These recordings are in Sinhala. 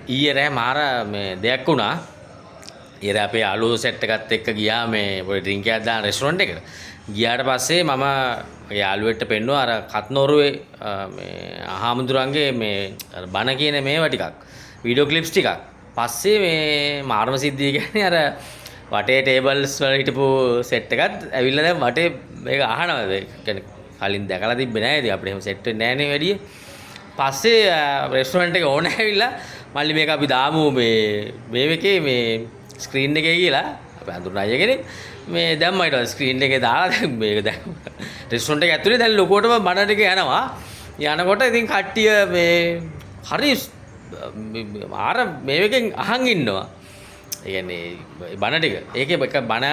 ඊයේ රෑ මාර මේ දෙයක් වුණා. ඊයේ රෑ අපේ යාළුවෝ සෙට් එකත් එක්ක ගියා මේ පොඩි ඩ්‍රින්ක් එකක් දාන රෙස්ටොරන්ට් එකට. ගියාට පස්සේ මම මගේ යාළුවෙක්ට පෙන්නුවා අර කත්නෝරුවේ මේ අහාමුදුරන්ගේ මේ අර බණ කියන මේවා ටිකක් වීඩියෝ ක්ලිප්ස් ටිකක්. පස්සේ මේ මාරම සිද්ධිය කියන්නේ අර වටේ ටේබල්ස් වල හිටපු සෙට් එකත් ඇවිල්ලා දැන් වටේ මේක අහනවා. ඒ කියන්නේ කලින් දැකලා තිබ්බේ නැහැ. ඉතින් අපිට එහෙම සෙට් වෙන්නේ නැහැ නේ වැඩි. පස්සේ රෙස්ටොරන්ට් එක ඕන ඇවිල්ලා මල්ලි මේක අපි දාමු මේ එකේ මේ ස්ක්‍රීන් එකේ කියලා අපි අඳුරන අය කෙනෙක් මේ දැම්මා ඊට පස්සේ ස්ක්‍රීන් එකේ දාලා දැන් මේක දැන් රෙස්ටොරන්ට් එක ඇතුලේ දැන් ලොකෝටම බඩ ටික යනවා. යනකොට ඉතින් කට්ටිය මේ හරි ආර මේකෙන් අහන් ඉන්නවා. ඒ කියන්නේ බණ ටික. ඒකේ එක බණ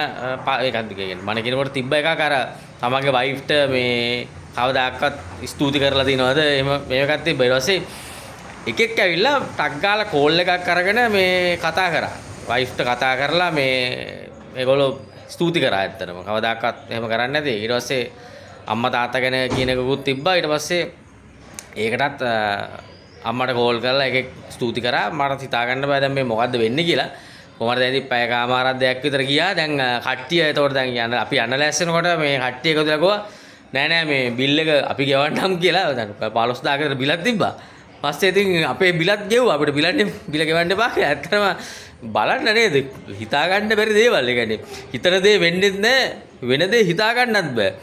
ඒකත් කියන්නේ බණ කියනකොට තිබ්බ එකක් අර තමන්ගේ වයිෆ්ට මේ කවදාකවත් ස්තුති කරලා තියනවද එහෙම මේකත් තිබ්බ. ඊට පස්සේ එකෙක් ඇවිල්ලා ටක් ගාලා කෝල් එකක් අරගෙන මේ කතා කරා. වයිෆ්ට කතා කරලා මේ මේගොල්ලෝ ස්තුති කරා ඇත්තටම. කවදාකවත් එහෙම කරන්නේ නැති. ඊට පස්සේ අම්මා තාත්තා ගැන කියන එකකුත් තිබ්බා. ඊට පස්සේ ඒකටත් අම්මට කෝල් කරලා එකෙක් ස්තුති කරා. මට හිතා ගන්න බෑ දැන් මේ මොකද්ද වෙන්නේ කියලා. කොහමද දැන් ඉතින් පැය කමාරක් දෙයක් විතර ගියා. දැන් කට්ටිය එතකොට දැන් අපි යන්න ලෑස්තිනකොට මේ කට්ටිය එකතු වෙලා ගියා නෑ නෑ මේ බිල් එක අපි ගෙවන්නම් කියලා. දැන් 15000 කට බිලක් තිබ්බා. පස්සේ ඉතින් අපේ බිලත් ගෙව්වා. අපිට බිල ගෙවන්න එපා කියලා. ඇත්තටම බලන්න නේද හිතා ගන්න බැරි දේවල්. ඒ කියන්නේ හිතන දේ වෙන්නේ නැහැ. වෙන දේ හිතා ගන්නත් බෑ.